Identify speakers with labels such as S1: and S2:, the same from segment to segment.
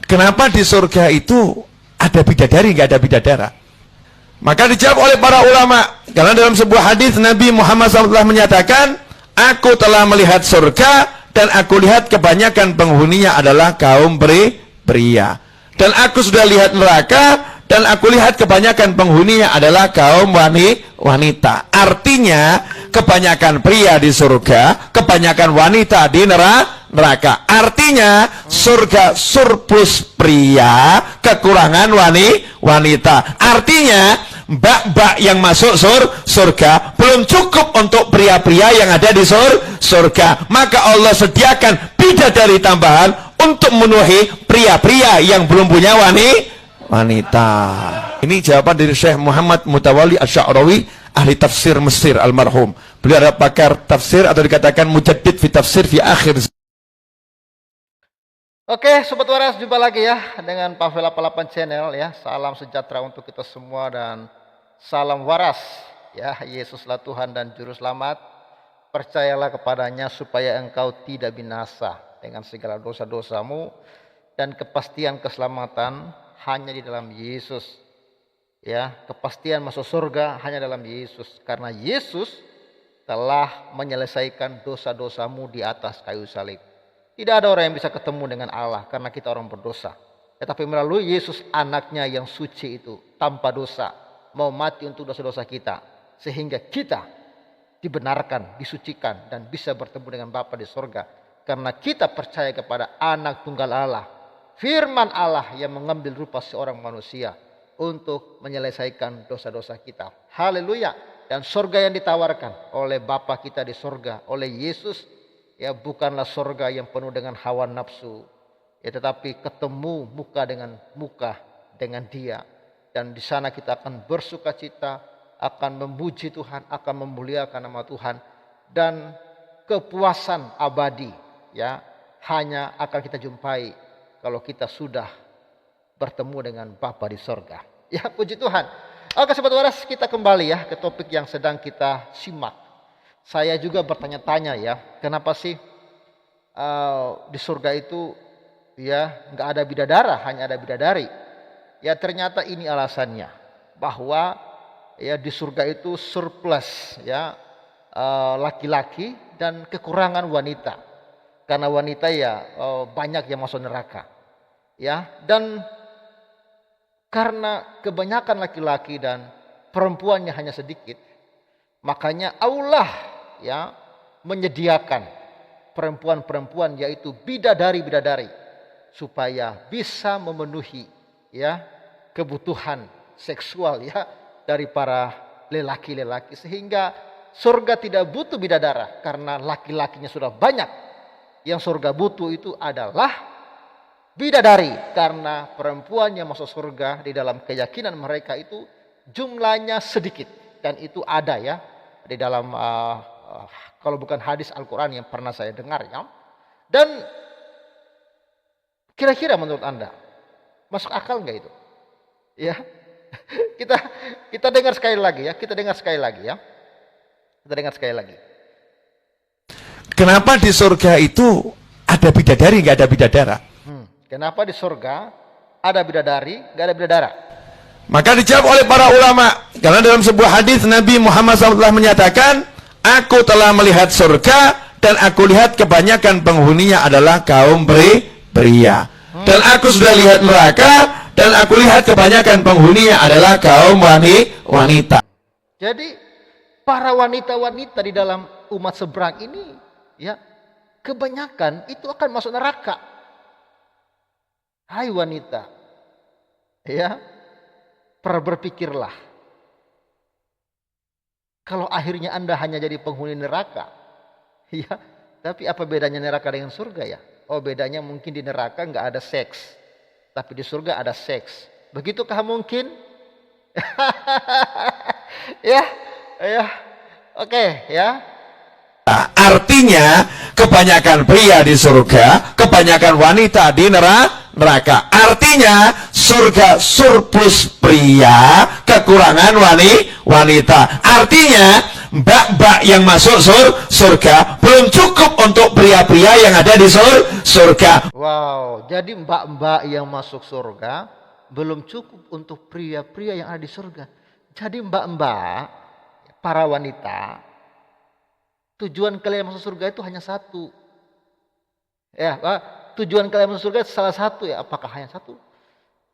S1: Kenapa di surga itu ada bidadari, nggak ada bidadara? Maka dijawab oleh para ulama, karena dalam sebuah hadis Nabi Muhammad SAW menyatakan, aku telah melihat surga dan aku lihat kebanyakan penghuninya adalah kaum pria. Dan aku sudah lihat neraka dan aku lihat kebanyakan penghuninya adalah kaum wanita. Artinya kebanyakan pria di surga, kebanyakan wanita di neraka. Artinya surga surplus pria, kekurangan wanita. Artinya mbak-mbak yang masuk surga belum cukup untuk pria-pria yang ada di surga. Maka Allah sediakan bidadari tambahan untuk memenuhi pria-pria yang belum punya wanita. Ini jawaban dari Syekh Muhammad Mutawalli Asy-Sya'rawi, ahli tafsir Mesir almarhum. Beliau adalah pakar tafsir atau dikatakan mujaddid fi tafsir fi akhir.
S2: Oke, Sobat Waras, jumpa lagi ya dengan Pavel 88 Channel ya. Salam sejahtera untuk kita semua dan salam waras ya. Yesuslah Tuhan dan Juru Selamat. Percayalah kepadanya supaya engkau tidak binasa dengan segala dosa-dosamu, dan kepastian keselamatan hanya di dalam Yesus. Ya, kepastian masuk surga hanya dalam Yesus, karena Yesus telah menyelesaikan dosa-dosamu di atas kayu salib. Tidak ada orang yang bisa ketemu dengan Allah karena kita orang berdosa. Tetapi melalui Yesus, anaknya yang suci itu tanpa dosa mau mati untuk dosa-dosa kita, sehingga kita dibenarkan, disucikan dan bisa bertemu dengan Bapa di surga. Karena kita percaya kepada anak tunggal Allah, firman Allah yang mengambil rupa seorang manusia untuk menyelesaikan dosa-dosa kita. Haleluya. Dan surga yang ditawarkan oleh Bapa kita di surga, oleh Yesus, ya bukanlah surga yang penuh dengan hawa nafsu, ya tetapi ketemu muka dengan Dia, dan di sana kita akan bersukacita, akan memuji Tuhan, akan memuliakan nama Tuhan, dan kepuasan abadi ya hanya akan kita jumpai kalau kita sudah bertemu dengan Bapa di surga. Ya, puji Tuhan. Oke, Sobat Waras, kita kembali ya ke topik yang sedang kita simak. Saya juga bertanya-tanya ya, kenapa sih di surga itu ya nggak ada bidadara, hanya ada bidadari? Ya ternyata ini alasannya, bahwa ya di surga itu surplus ya laki-laki dan kekurangan wanita, karena wanita ya banyak yang masuk neraka ya, dan karena kebanyakan laki-laki dan perempuannya hanya sedikit, makanya Allah ya menyediakan perempuan-perempuan, yaitu bidadari-bidadari, supaya bisa memenuhi ya kebutuhan seksual ya dari para lelaki-lelaki, sehingga surga tidak butuh bidadara karena laki-lakinya sudah banyak. Yang surga butuh itu adalah bidadari, karena perempuan yang masuk surga di dalam keyakinan mereka itu jumlahnya sedikit, dan itu ada ya di dalam kalau bukan hadis Al-Quran yang pernah saya dengar ya. Dan kira-kira menurut Anda masuk akal nggak itu? Ya, kita dengar sekali lagi ya, kita dengar sekali lagi.
S1: Kenapa di surga itu ada bidadari, nggak ada bidadara?
S2: Kenapa di surga ada bidadari, nggak ada bidadara?
S1: Maka dijawab oleh para ulama, karena dalam sebuah hadis Nabi Muhammad SAW menyatakan, aku telah melihat surga dan aku lihat kebanyakan penghuninya adalah kaum pria. Dan aku sudah lihat neraka dan aku lihat kebanyakan penghuninya adalah kaum wanita.
S2: Jadi para wanita-wanita di dalam umat seberang ini ya kebanyakan itu akan masuk neraka. Hai wanita, ya berpikirlah, kalau akhirnya Anda hanya jadi penghuni neraka, ya, tapi apa bedanya neraka dengan surga ya? Oh, bedanya mungkin di neraka nggak ada seks, tapi di surga ada seks. Begitukah mungkin? Ya, oke, ya.
S1: Artinya kebanyakan pria di surga, kebanyakan wanita di neraka. Artinya surga surplus pria, kekurangan wanita. Artinya mbak-mbak yang masuk surga belum cukup untuk pria-pria yang ada di surga.
S2: Wow, jadi mbak-mbak yang masuk surga belum cukup untuk pria-pria yang ada di surga. Jadi mbak-mbak, para wanita, tujuan kalian masuk surga itu hanya satu. Ya, tujuan kalian masuk surga salah satu ya. Apakah hanya satu?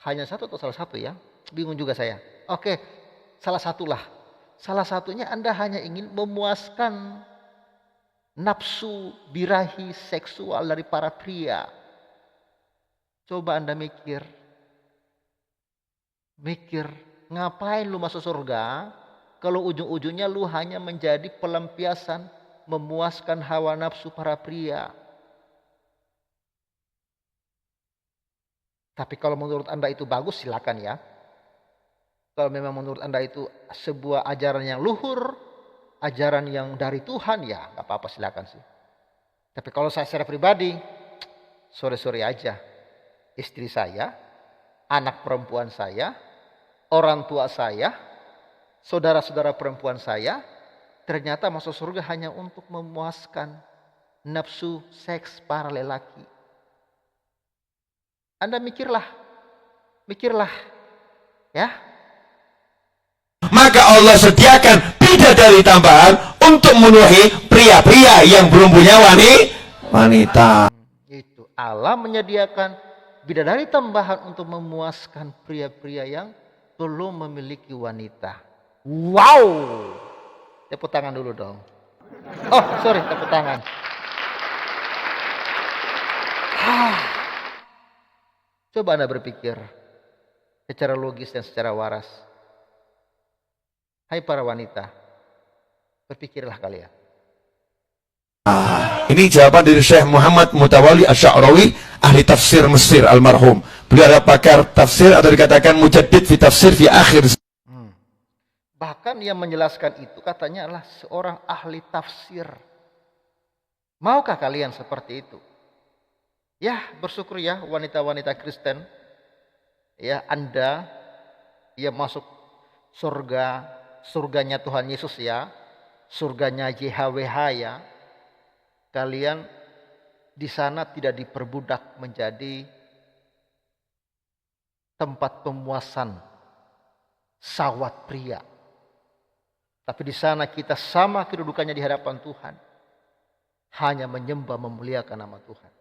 S2: Hanya satu atau salah satu ya? Bingung juga saya. Oke, salah satulah. Salah satunya Anda hanya ingin memuaskan nafsu birahi seksual dari para pria. Coba Anda mikir. Ngapain lu masuk surga kalau ujung-ujungnya lu hanya menjadi pelampiasan memuaskan hawa nafsu para pria. Tapi kalau menurut Anda itu bagus, silakan ya. Kalau memang menurut Anda itu sebuah ajaran yang luhur, ajaran yang dari Tuhan, ya gak apa-apa, silakan sih. Tapi kalau saya secara pribadi, sore-sore aja. Istri saya, anak perempuan saya, orang tua saya, saudara-saudara perempuan saya, ternyata masuk surga hanya untuk memuaskan nafsu seks para lelaki. Anda mikirlah, ya.
S1: Maka Allah sediakan bidadari tambahan untuk memenuhi pria-pria yang belum punya wanita.
S2: Itu Allah menyediakan bidadari tambahan untuk memuaskan pria-pria yang belum memiliki wanita. Wow, tepuk tangan dulu dong. Oh, sorry, tepuk tangan. Coba Anda berpikir secara logis dan secara waras. Hai para wanita, berpikirlah kalian.
S1: Ini jawaban dari Syekh Muhammad Mutawalli Asy-Sya'rawi, ahli tafsir Mesir almarhum. Beliau adalah pakar tafsir atau dikatakan mujaddid fi tafsir fi akhir.
S2: Bahkan yang menjelaskan itu katanya adalah seorang ahli tafsir. Maukah kalian seperti itu? Ya, bersyukur ya wanita-wanita Kristen. Ya, Anda yang masuk surga, surganya Tuhan Yesus ya, surganya YHWH ya. Kalian di sana tidak diperbudak menjadi tempat pemuasan syahwat pria. Tapi di sana kita sama kedudukannya di hadapan Tuhan. Hanya menyembah memuliakan nama Tuhan.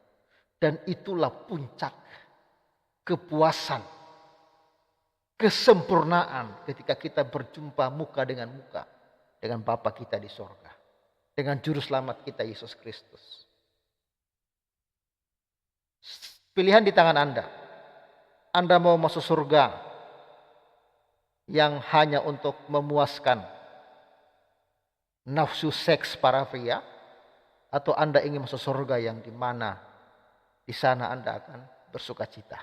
S2: Dan itulah puncak kepuasan, kesempurnaan ketika kita berjumpa muka dengan Bapa kita di sorga. Dengan juru selamat kita Yesus Kristus. Pilihan di tangan Anda. Anda mau masuk surga yang hanya untuk memuaskan nafsu seks para pria, atau Anda ingin masuk surga yang di mana di sana Anda akan bersuka cita,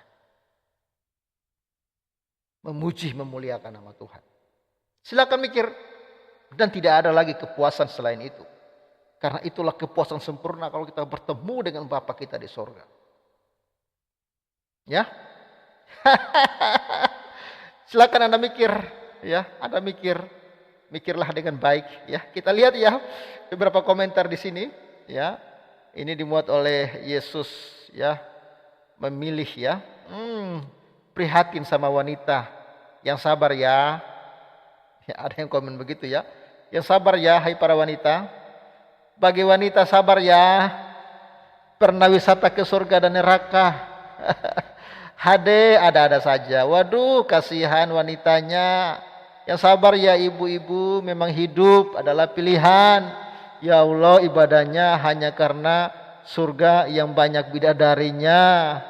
S2: memuji memuliakan nama Tuhan. Silakan mikir, dan tidak ada lagi kepuasan selain itu. Karena itulah kepuasan sempurna kalau kita bertemu dengan Bapa kita di surga. Ya. Silakan Anda mikir, ya. Anda mikirlah dengan baik, ya. Kita lihat ya beberapa komentar di sini, ya. Ini dimuat oleh Yesus, ya. Memilih ya. Prihatin sama wanita yang sabar ya. Ya, ada yang komen begitu ya. Yang sabar ya, hai para wanita. Bagi wanita sabar ya. Pernah wisata ke surga dan neraka. HD ada-ada saja. Waduh, kasihan wanitanya. Yang sabar ya ibu-ibu, memang hidup adalah pilihan. Ya Allah, ibadahnya hanya karena surga yang banyak bidadarinya.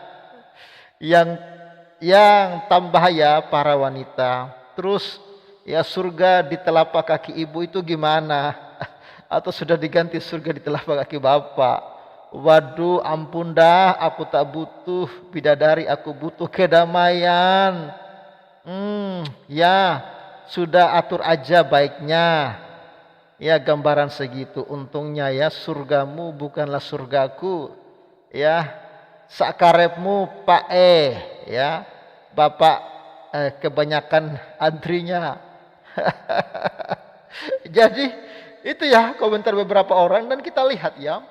S2: Yang tambah ya para wanita. Terus ya surga di telapak kaki ibu itu gimana? Atau sudah diganti surga di telapak kaki bapak? Waduh, ampun dah, aku tak butuh bidadari, aku butuh kedamaian. Ya, sudah atur aja baiknya. Ya, gambaran segitu. Untungnya ya surgamu bukanlah surgaku. Ya, sakarepmu Pak ya. Bapak kebanyakan antrinya. Jadi Itu ya komentar beberapa orang dan kita lihat ya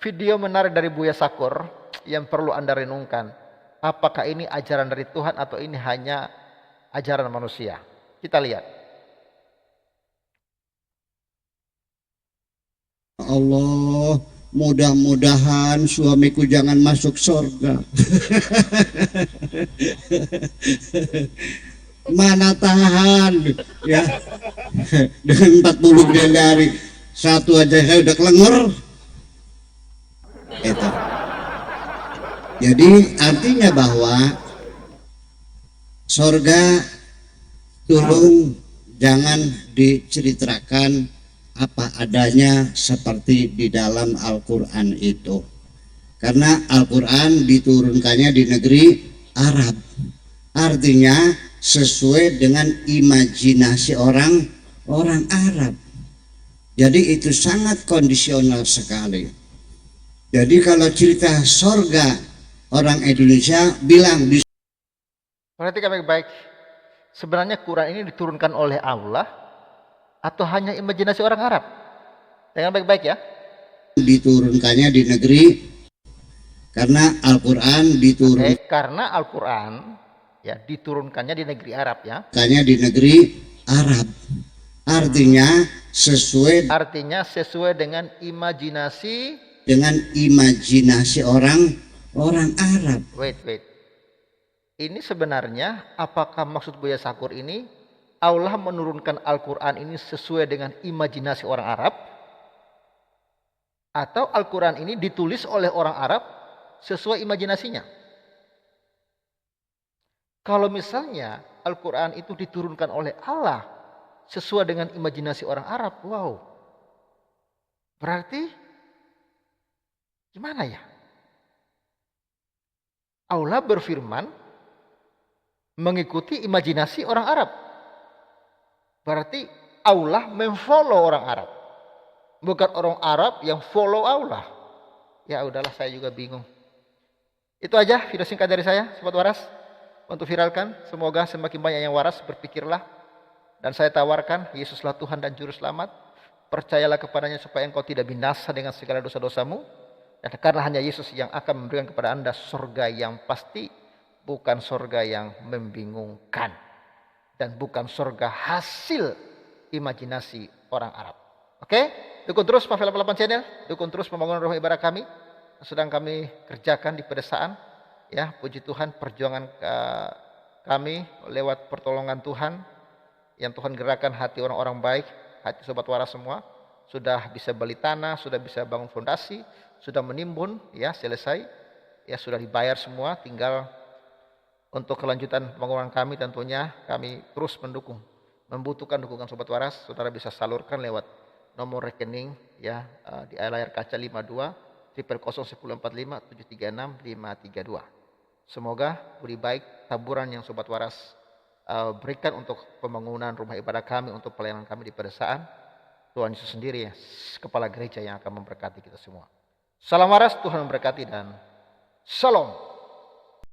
S2: video menarik dari Buya Sakur yang perlu Anda renungkan. Apakah ini ajaran dari Tuhan atau ini hanya ajaran manusia? Kita lihat.
S3: Allah, mudah-mudahan suamiku jangan masuk surga. Mana tahan ya, dengan 40 bidadari satu aja saya udah kelengur itu. Jadi artinya bahwa surga tolong jangan diceritakan apa adanya seperti di dalam Al-Quran itu, karena Al-Quran diturunkannya di negeri Arab, artinya sesuai dengan imajinasi orang Arab. Jadi itu sangat kondisional sekali. Jadi kalau cerita sorga, orang Indonesia bilang di...
S2: Perhatikan baik-baik. Sebenarnya Quran ini diturunkan oleh Allah atau hanya imajinasi orang Arab? Dengar baik-baik ya.
S3: Diturunkannya di negeri, karena Al-Quran diturunkannya
S2: karena Al-Quran ya diturunkannya di negeri Arab ya.
S3: di negeri Arab. Artinya
S2: sesuai dengan imajinasi
S3: orang Arab.
S2: Wait. Ini sebenarnya apakah maksud Buya Sakur ini Allah menurunkan Al-Quran ini sesuai dengan imajinasi orang Arab? Atau Al-Quran ini ditulis oleh orang Arab sesuai imajinasinya? Kalau misalnya Al-Quran itu diturunkan oleh Allah sesuai dengan imajinasi orang Arab, wow. Berarti gimana ya? Allah berfirman mengikuti imajinasi orang Arab. Berarti Allah memfollow orang Arab. Bukan orang Arab yang follow Allah. Ya udahlah, saya juga bingung. Itu aja video singkat dari saya, Sobat Waras. Untuk viralkan, semoga semakin banyak yang waras, berpikirlah. Dan saya tawarkan, Yesuslah Tuhan dan Juru Selamat. Percayalah kepadanya supaya engkau tidak binasa dengan segala dosa-dosamu. Dan karena hanya Yesus yang akan memberikan kepada Anda surga yang pasti, bukan surga yang membingungkan. Dan bukan surga hasil imajinasi orang Arab. Oke? Dukung terus Pavela 88 Channel. Dukung terus pembangunan rumah ibadah kami. Sedang kami kerjakan di pedesaan. Ya, puji Tuhan, perjuangan kami lewat pertolongan Tuhan. Yang Tuhan gerakan hati orang-orang baik. Hati Sobat Waras semua. Sudah bisa beli tanah, sudah bisa bangun fondasi. Sudah menimbun, ya selesai. Ya sudah dibayar semua, tinggal untuk kelanjutan pembangunan kami tentunya kami terus mendukung. Membutuhkan dukungan Sobat Waras, saudara bisa salurkan lewat nomor rekening ya di layar kaca 52 001045 736 532. Semoga budi baik taburan yang Sobat Waras berikan untuk pembangunan rumah ibadah kami, untuk pelayanan kami di pedesaan, Tuhan Yesus sendiri ya, kepala gereja yang akan memberkati kita semua. Salam waras, Tuhan memberkati dan Shalom.